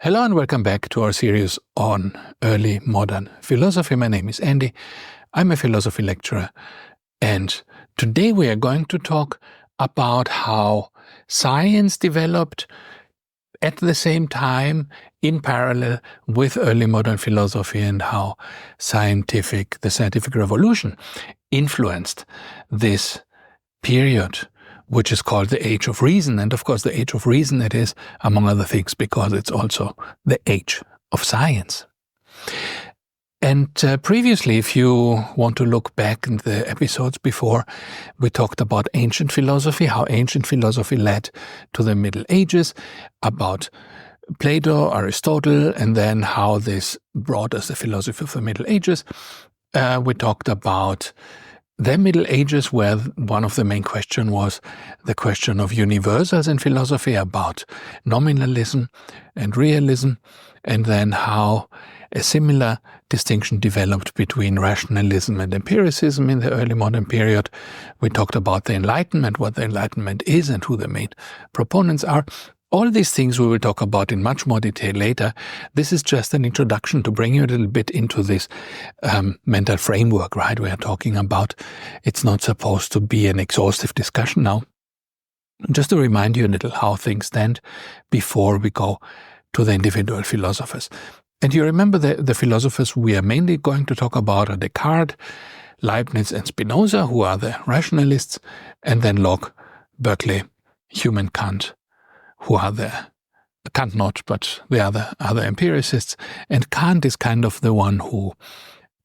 Hello and welcome back to our series on early modern philosophy. My name is Andy. I'm a philosophy lecturer, and today we are going to talk about how science developed at the same time in parallel with early modern philosophy and how the scientific revolution influenced this period, which is called the Age of Reason. And of course, the Age of Reason it is, among other things, because it's also the age of science. And previously, if you want to look back in the episodes before, we talked about ancient philosophy, how ancient philosophy led to the Middle Ages, about Plato, Aristotle, and then how this brought us the philosophy of the Middle Ages. We talked about the Middle Ages, where one of the main questions was the question of universals in philosophy, about nominalism and realism, and then how a similar distinction developed between rationalism and empiricism in the early modern period. We talked about the Enlightenment, what the Enlightenment is and who the main proponents are. All these things we will talk about in much more detail later. This is just an introduction to bring you a little bit into this mental framework, right? We are talking about. It's not supposed to be an exhaustive discussion now. Just to remind you a little how things stand before we go to the individual philosophers. And you remember the philosophers we are mainly going to talk about are Descartes, Leibniz and Spinoza, who are the rationalists, and then Locke, Berkeley, Hume and Kant, who are Kant not, but the other empiricists. And Kant is kind of the one who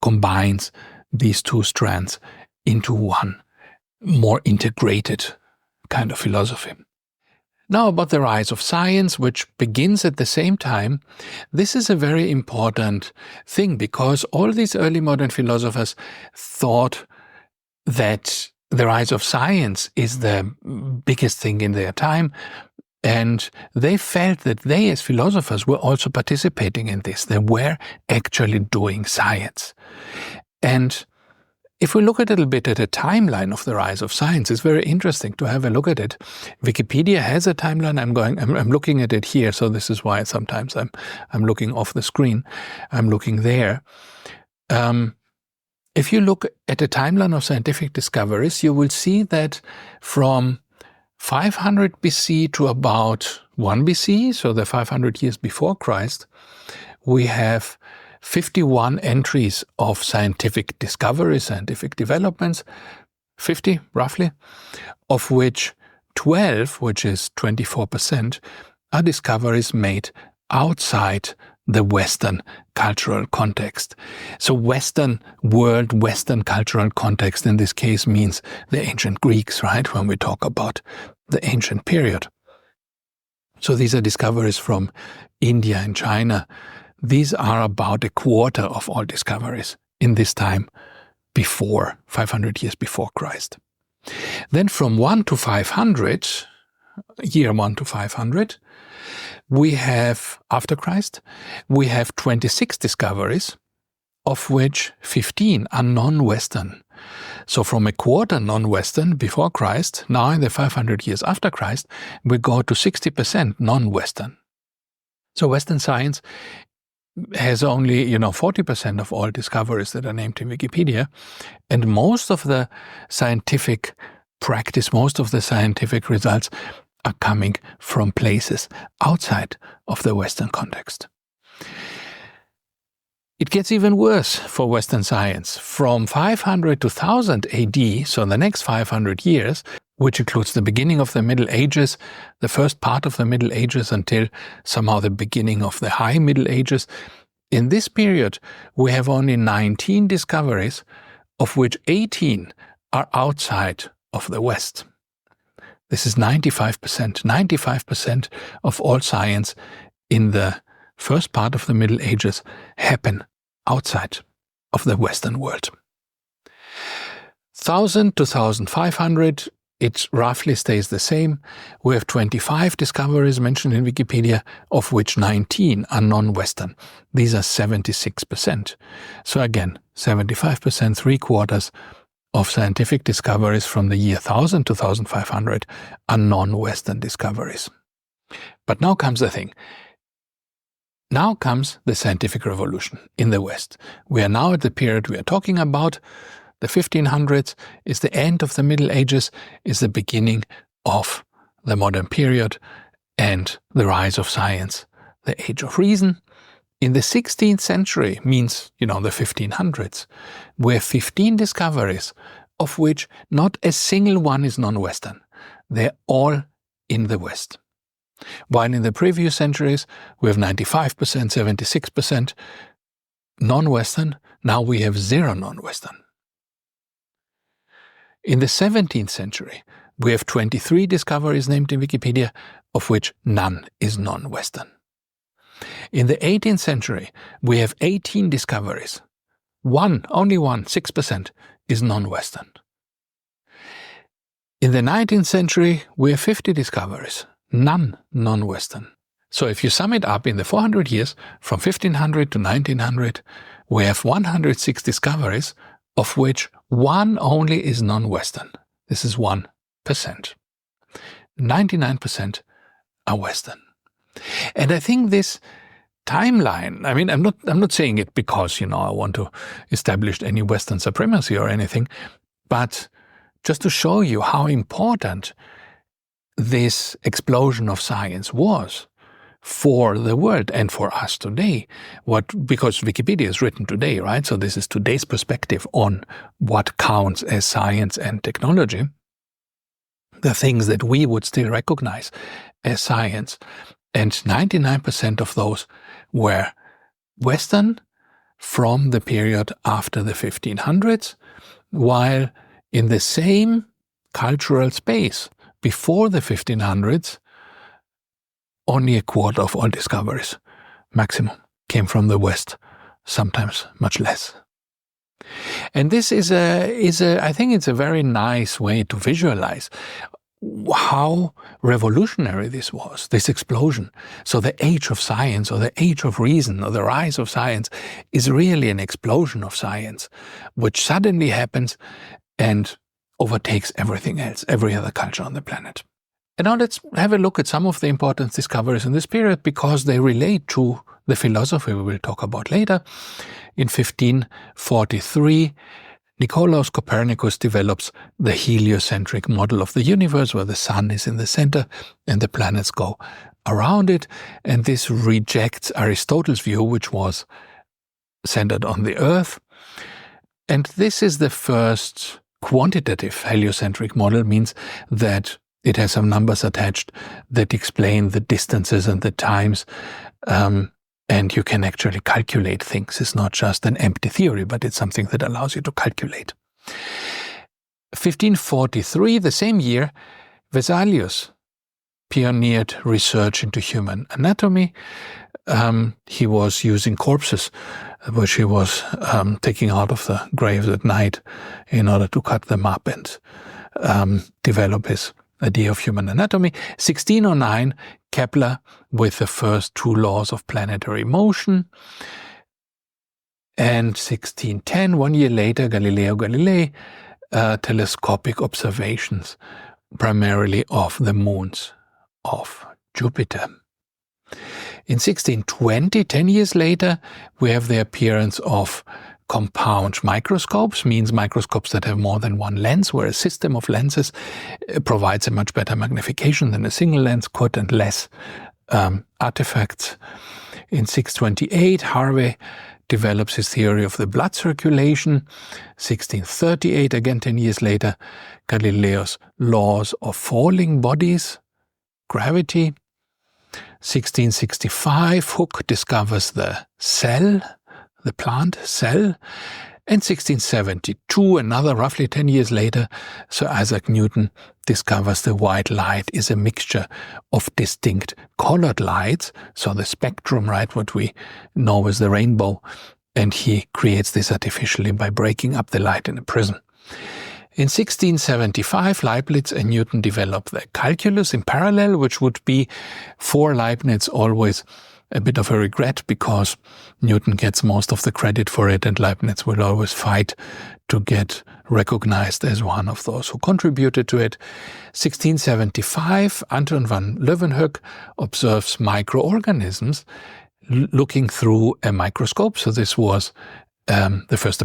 combines these two strands into one more integrated kind of philosophy. Now about the rise of science, which begins at the same time. This is a very important thing because all these early modern philosophers thought that the rise of science is the biggest thing in their time. And they felt that they, as philosophers, were also participating in this. They were actually doing science. And if we look a little bit at a timeline of the rise of science, it's very interesting to have a look at it. Wikipedia has a timeline. I'm looking at it here, so this is why sometimes I'm looking off the screen. I'm looking there. If you look at a timeline of scientific discoveries, you will see that from 500 BC to about 1 BC, so the 500 years before Christ, we have 51 entries of scientific discoveries, scientific developments, 50 roughly, of which 12, which is 24%, are discoveries made outside the Western cultural context. So Western world, Western cultural context in this case means the ancient Greeks, right, when we talk about the ancient period. So these are discoveries from India and China. These are about a quarter of all discoveries in this time before, 500 years before Christ. Then from 1 to 500, year 1 to 500, we have, after Christ, we have 26 discoveries, of which 15 are non-Western. So from a quarter non-Western before Christ, now in the 500 years after Christ, we go to 60% non-Western. So Western science has only, 40% of all discoveries that are named in Wikipedia, and most of the scientific practice, most of the scientific results are coming from places outside of the Western context. It gets even worse for Western science. From 500 to 1000 AD, so the next 500 years, which includes the beginning of the Middle Ages, the first part of the Middle Ages until somehow the beginning of the High Middle Ages, in this period we have only 19 discoveries, of which 18 are outside of the West. This is 95%. 95% of all science in the first part of the Middle Ages happen outside of the Western world. 1000 to 1500, it roughly stays the same. We have 25 discoveries mentioned in Wikipedia, of which 19 are non-Western. These are 76%. So again, 75%, 3/4 of scientific discoveries from the year 1000 to 1500 are non-Western discoveries. But now comes the thing. Now comes the scientific revolution in the West. We are now at the period we are talking about. The 1500s is the end of the Middle Ages, is the beginning of the modern period and the rise of science, the age of reason. In the 16th century, means, the 1500s, we have 15 discoveries, of which not a single one is non-Western. They're all in the West. While in the previous centuries, we have 95%, 76% non-Western, now we have zero non-Western. In the 17th century, we have 23 discoveries named in Wikipedia, of which none is non-Western. In the 18th century, we have 18 discoveries. Only one, 6%, is non-Western. In the 19th century, we have 50 discoveries, none non-Western. So if you sum it up in the 400 years, from 1500 to 1900, we have 106 discoveries, of which one only is non-Western. This is 1%. 99% are Western. And I think this timeline, I'm not saying it because, I want to establish any Western supremacy or anything, but just to show you how important this explosion of science was for the world and for us today. Because Wikipedia is written today, right? So this is today's perspective on what counts as science and technology, the things that we would still recognize as science. And 99% of those were Western from the period after the 1500s, while in the same cultural space before the 1500s, only a quarter of all discoveries, maximum, came from the West, sometimes much less. And this is I think it's a very nice way to visualize how revolutionary this was, this explosion. So the age of science, or the age of reason, or the rise of science is really an explosion of science, which suddenly happens and overtakes everything else, every other culture on the planet. And now let's have a look at some of the important discoveries in this period, because they relate to the philosophy we will talk about later. In 1543, Nicolaus Copernicus develops the heliocentric model of the universe, where the sun is in the center and the planets go around it. And this rejects Aristotle's view, which was centered on the Earth. And this is the first quantitative heliocentric model, means that it has some numbers attached that explain the distances and the times, and you can actually calculate things. It's not just an empty theory, but it's something that allows you to calculate. 1543, the same year, Vesalius pioneered research into human anatomy. He was using corpses, which he was taking out of the graves at night in order to cut them up and develop his idea of human anatomy. 1609, Kepler with the first two laws of planetary motion. And 1610, 1 year later, Galileo Galilei, telescopic observations, primarily of the moons of Jupiter. In 1620, 10 years later, we have the appearance of compound microscopes, means microscopes that have more than one lens, where a system of lenses provides a much better magnification than a single lens could, and less artifacts. In 628, Harvey develops his theory of the blood circulation. 1638, again 10 years later, Galileo's laws of falling bodies, gravity. 1665, Hooke discovers the cell, the plant cell. And 1672, another roughly 10 years later, Sir Isaac Newton discovers the white light is a mixture of distinct colored lights, so the spectrum, right, what we know as the rainbow, and he creates this artificially by breaking up the light in a prism. In 1675, Leibniz and Newton develop the calculus in parallel, which would be for Leibniz always a bit of a regret, because Newton gets most of the credit for it, and Leibniz will always fight to get recognized as one of those who contributed to it. 1675, Anton van Leeuwenhoek observes microorganisms looking through a microscope. So this was the first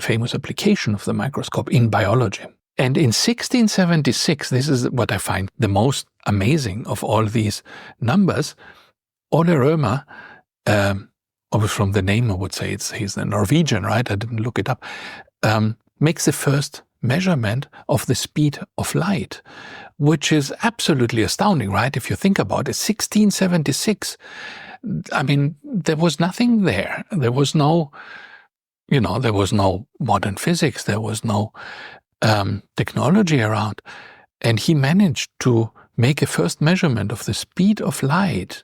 famous application of the microscope in biology. And in 1676, this is what I find the most amazing of all these numbers, Ole Rømer, always from the name I would say he's a Norwegian, right? I didn't look it up, makes the first measurement of the speed of light, which is absolutely astounding, right? If you think about it, 1676, I mean, there was nothing there. There was no, there was no modern physics. There was no technology around. And he managed to make a first measurement of the speed of light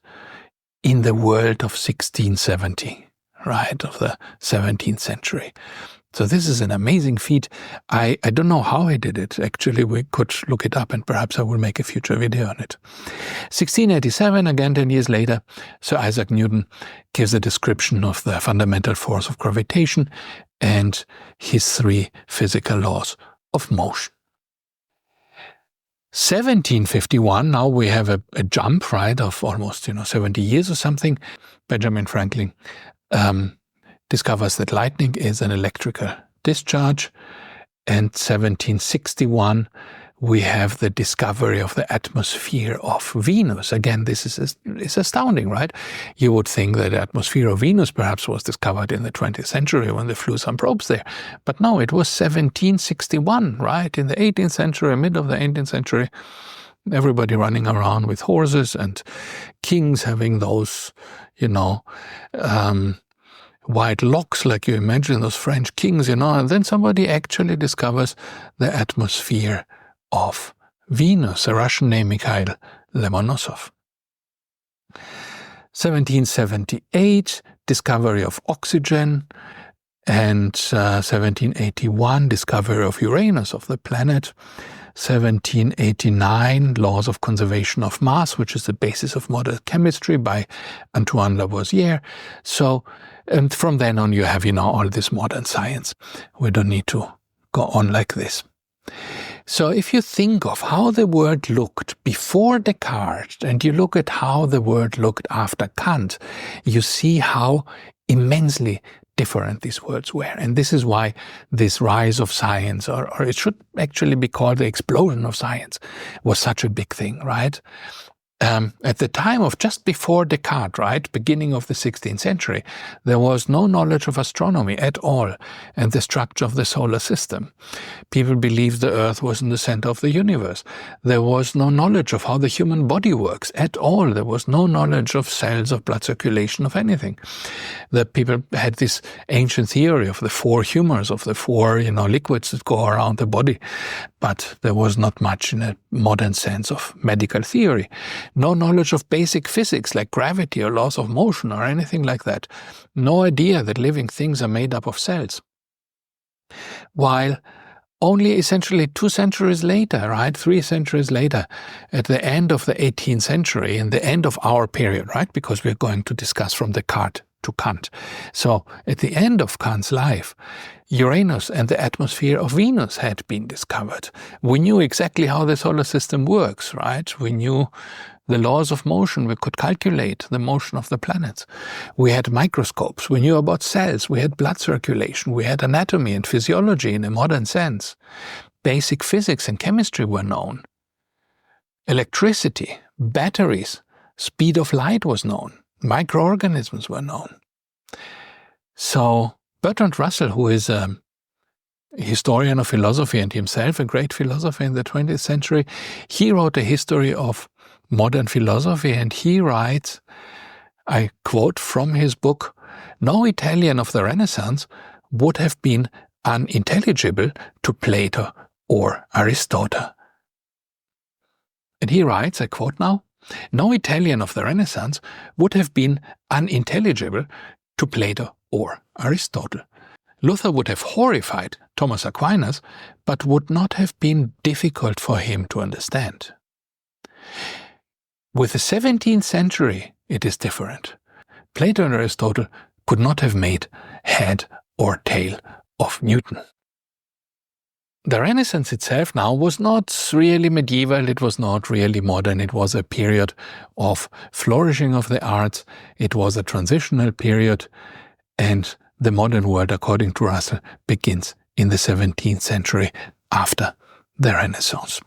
in the world of 1670, right, of the 17th century. So this is an amazing feat. I don't know how he did it. Actually, we could look it up and perhaps I will make a future video on it. 1687, again 10 years later, Sir Isaac Newton gives a description of the fundamental force of gravitation and his 3 physical laws of motion. 1751, now we have a jump, right, of almost 70 years or something. Benjamin Franklin discovers that lightning is an electrical discharge. And 1761, we have the discovery of the atmosphere of Venus. Again, this is astounding, right? You would think that the atmosphere of Venus perhaps was discovered in the 20th century when they flew some probes there. But no, it was 1761, right? In the 18th century, mid of the 18th century, everybody running around with horses and kings having those, white locks, like you imagine those French kings, and then somebody actually discovers the atmosphere of Venus, a Russian named Mikhail Lomonosov. 1778, discovery of oxygen, and 1781, discovery of Uranus, of the planet. 1789, laws of conservation of mass, which is the basis of modern chemistry by Antoine Lavoisier. So, and from then on you have, all this modern science. We don't need to go on like this. So if you think of how the world looked before Descartes and you look at how the world looked after Kant, you see how immensely different these worlds were. And this is why this rise of science, or it should actually be called the explosion of science, was such a big thing, right? At the time of just before Descartes, right, beginning of the 16th century, there was no knowledge of astronomy at all and the structure of the solar system. People believed the Earth was in the center of the universe. There was no knowledge of how the human body works at all. There was no knowledge of cells, of blood circulation, of anything. The people had this ancient theory of the 4 humors, of the 4, liquids that go around the body, but there was not much in a modern sense of medical theory. No knowledge of basic physics like gravity or laws of motion or anything like that. No idea that living things are made up of cells. While only essentially 2 centuries later, right, 3 centuries later, at the end of the 18th century, in the end of our period, right, because we're going to discuss from Descartes to Kant. So at the end of Kant's life, Uranus and the atmosphere of Venus had been discovered. We knew exactly how the solar system works, right? We knew the laws of motion. We could calculate the motion of the planets. We had microscopes. We knew about cells. We had blood circulation. We had anatomy and physiology in a modern sense. Basic physics and chemistry were known. Electricity, batteries, speed of light was known. Microorganisms were known. So Bertrand Russell, who is a historian of philosophy and himself a great philosopher in the 20th century, he wrote a history of modern philosophy, and he writes, I quote from his book, "No Italian of the Renaissance would have been unintelligible to Plato or Aristotle." And he writes, I quote now, "No Italian of the Renaissance would have been unintelligible to Plato or Aristotle. Luther would have horrified Thomas Aquinas, but would not have been difficult for him to understand." With the 17th century, it is different. Plato and Aristotle could not have made head or tail of Newton. The Renaissance itself now was not really medieval, it was not really modern, it was a period of flourishing of the arts, it was a transitional period, and the modern world, according to Russell, begins in the 17th century after the Renaissance.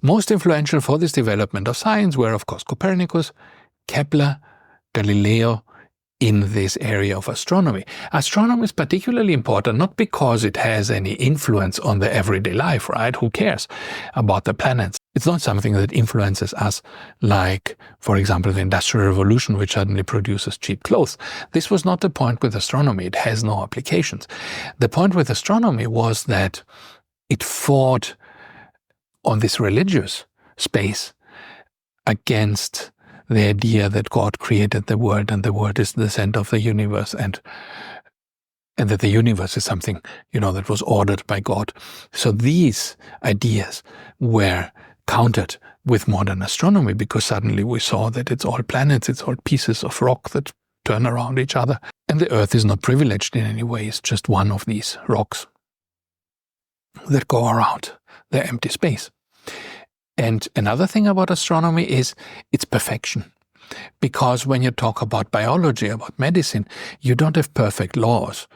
Most influential for this development of science were, of course, Copernicus, Kepler, Galileo, in this area of astronomy. Astronomy is particularly important not because it has any influence on the everyday life, right? Who cares about the planets? It's not something that influences us like, for example, the Industrial Revolution, which suddenly produces cheap clothes. This was not the point with astronomy. It has no applications. The point with astronomy was that it fought on this religious space against the idea that God created the world and the world is the center of the universe and that the universe is something, that was ordered by God. So these ideas were countered with modern astronomy because suddenly we saw that it's all planets, it's all pieces of rock that turn around each other. And the Earth is not privileged in any way, it's just one of these rocks that go around the empty space. And another thing about astronomy is its perfection. Because when you talk about biology, about medicine, you don't have perfect laws.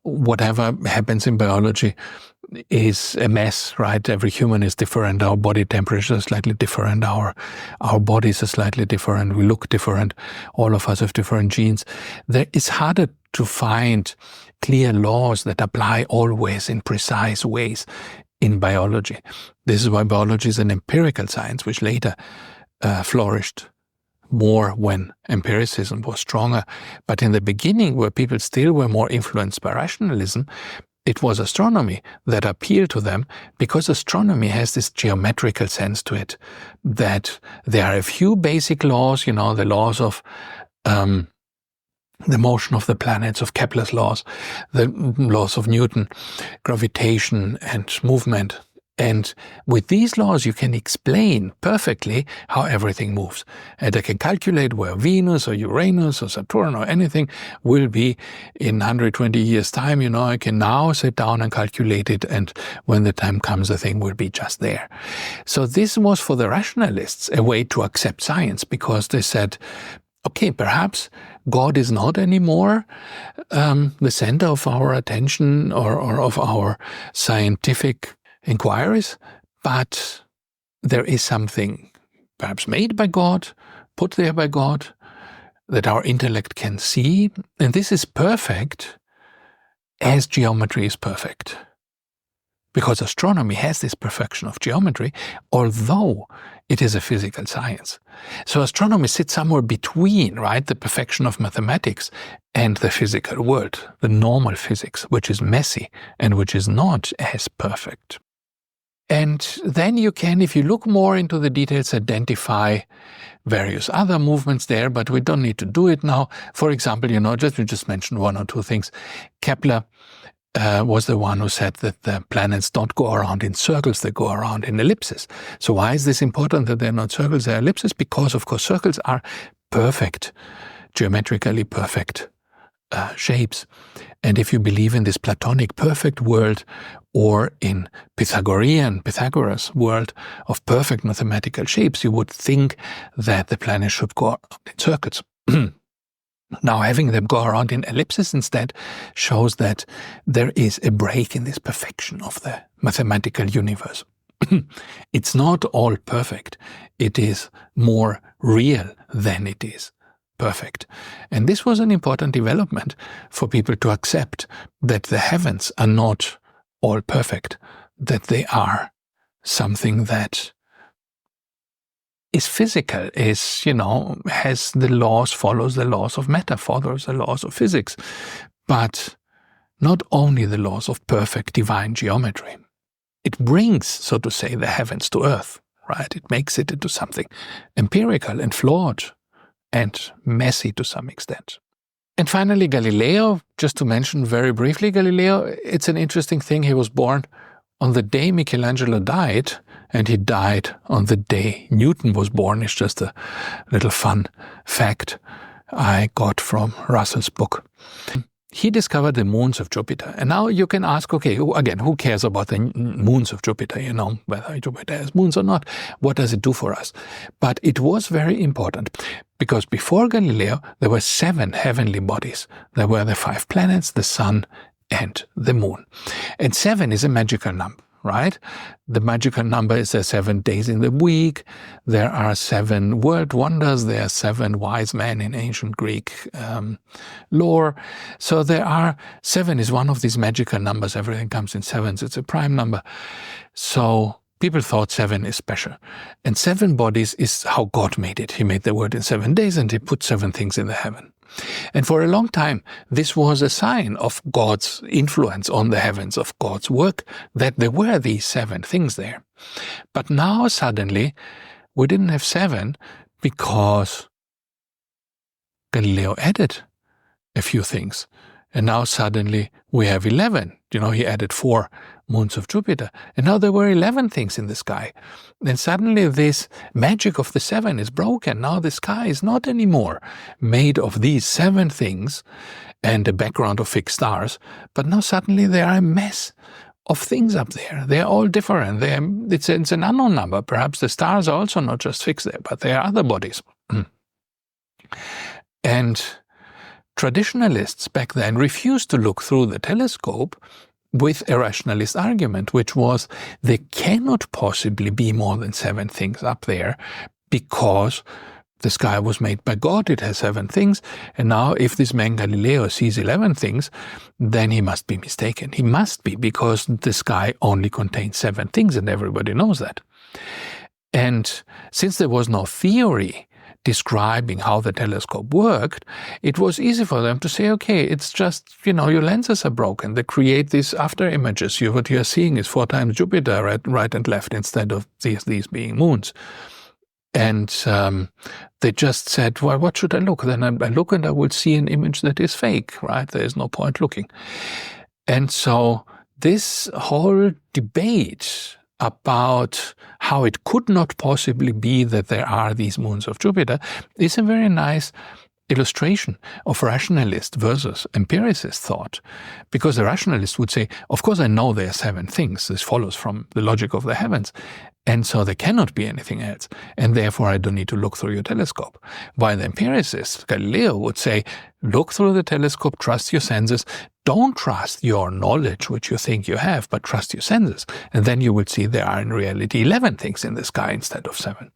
Whatever happens in biology is a mess, right? Every human is different. Our body temperature is slightly different. Our bodies are slightly different. We look different. All of us have different genes. It's harder to find clear laws that apply always in precise ways in biology. This is why biology is an empirical science, which later flourished more when empiricism was stronger. But in the beginning, where people still were more influenced by rationalism, it was astronomy that appealed to them because astronomy has this geometrical sense to it, that there are a few basic laws, the laws of the motion of the planets, of Kepler's laws, the laws of Newton, gravitation and movement. And with these laws, you can explain perfectly how everything moves. And I can calculate where Venus or Uranus or Saturn or anything will be in 120 years' time. I can now sit down and calculate it, and when the time comes, the thing will be just there. So this was for the rationalists a way to accept science, because they said, okay, perhaps God is not anymore the center of our attention or of our scientific inquiries, but there is something perhaps made by God, put there by God, that our intellect can see, and this is perfect as geometry is perfect. Because astronomy has this perfection of geometry, although it is a physical science. So astronomy sits somewhere between, right, the perfection of mathematics and the physical world, the normal physics, which is messy and which is not as perfect. And then you can, if you look more into the details, identify various other movements there, but we don't need to do it now. For example, we just mentioned one or two things. Kepler was the one who said that the planets don't go around in circles, they go around in ellipses. So why is this important that they're not circles, they're ellipses? Because, of course, circles are perfect, geometrically perfect shapes. And if you believe in this Platonic perfect world, or in Pythagoras' world of perfect mathematical shapes, you would think that the planets should go around in circles. Now, having them go around in ellipses instead shows that there is a break in this perfection of the mathematical universe. It's not all perfect. It is more real than it is perfect. And this was an important development for people to accept that the heavens are not all perfect, that they are something that is physical, has the laws, follows the laws of matter, follows the laws of physics, but not only the laws of perfect divine geometry. It brings, so to say, the heavens to earth, right? It makes it into something empirical and flawed and messy to some extent. And finally, Galileo, just to mention very briefly, Galileo, it's an interesting thing. He was born on the day Michelangelo died, and he died on the day Newton was born. It's just a little fun fact I got from Russell's book. he discovered the moons of Jupiter. And now you can ask, okay, again, who cares about the moons of Jupiter? Whether Jupiter has moons or not, what does it do for us? But it was very important, because before Galileo, there were 7 heavenly bodies. There were the 5 planets, the sun, and the moon. And 7 is a magical number. Right? The magical number is there 7 days in the week. There are 7 world wonders. There are 7 wise men in ancient Greek lore. So there are 7 is one of these magical numbers. Everything comes in 7s. It's a prime number. So people thought 7 is special. And 7 bodies is how God made it. He made the world in 7 days, and he put 7 things in the heaven. And for a long time, this was a sign of God's influence on the heavens, of God's work, that there were these 7 things there. But now suddenly, we didn't have 7 because Galileo added a few things. And now suddenly we have 11. He added 4 moons of Jupiter. And now there were 11 things in the sky. And suddenly this magic of the 7 is broken. Now the sky is not anymore made of these 7 things and a background of fixed stars. But now suddenly there are a mess of things up there. They're all different. It's an unknown number. Perhaps the stars are also not just fixed there, but there are other bodies. And traditionalists back then refused to look through the telescope with a rationalist argument, which was there cannot possibly be more than 7 things up there, because the sky was made by God, it has 7 things, and now if this man Galileo sees 11 things, then he must be mistaken. He must be, because the sky only contains 7 things, and everybody knows that. And since there was no theory describing how the telescope worked, it was easy for them to say, okay, it's just, your lenses are broken. They create these after images. What you're seeing is 4 times Jupiter, right and left, instead of these being moons. And they just said, well, what should I look? Then I look and I will see an image that is fake, right? There is no point looking. And so this whole debate about how it could not possibly be that there are these moons of Jupiter is a very nice illustration of rationalist versus empiricist thought. Because the rationalist would say, of course I know there are 7 things. This follows from the logic of the heavens. And so there cannot be anything else. And therefore I don't need to look through your telescope. While the empiricist, Galileo, would say, look through the telescope, trust your senses. Don't trust your knowledge, which you think you have, but trust your senses. And then you will see there are in reality 11 things in the sky instead of 7.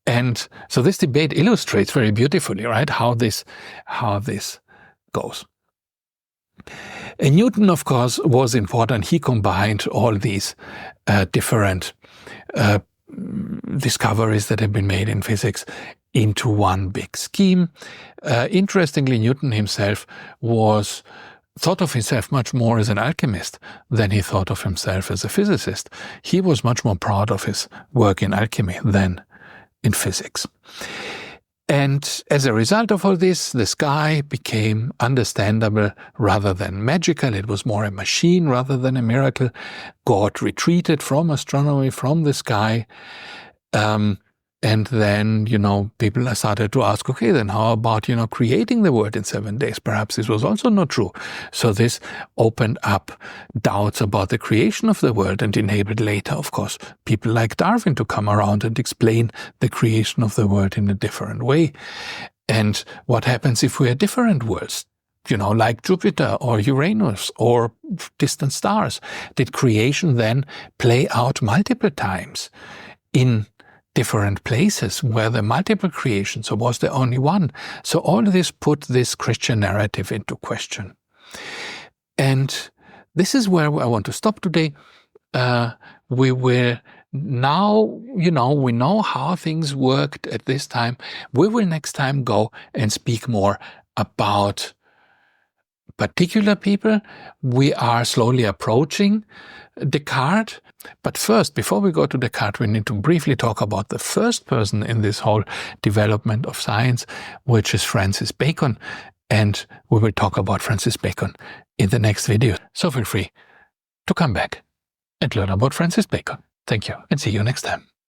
And so this debate illustrates very beautifully, right, how this goes. And Newton, of course, was important. He combined all these different discoveries that have been made in physics into one big scheme. Interestingly, Newton himself thought of himself much more as an alchemist than he thought of himself as a physicist. He was much more proud of his work in alchemy than in physics. And as a result of all this, the sky became understandable rather than magical. It was more a machine rather than a miracle. God retreated from astronomy, from the sky. And then, people started to ask, okay, then how about, creating the world in 7 days? Perhaps this was also not true. So this opened up doubts about the creation of the world and enabled later, of course, people like Darwin to come around and explain the creation of the world in a different way. And what happens if we are different worlds? Like Jupiter or Uranus or distant stars? Did creation then play out multiple times in different places? Were there multiple creations, or was there only one? So all this put this Christian narrative into question. And this is where I want to stop today. We will now, we know how things worked at this time. We will next time go and speak more about particular people. We are slowly approaching Descartes. But first, before we go to Descartes, we need to briefly talk about the first person in this whole development of science, which is Francis Bacon. And we will talk about Francis Bacon in the next video. So feel free to come back and learn about Francis Bacon. Thank you, and see you next time.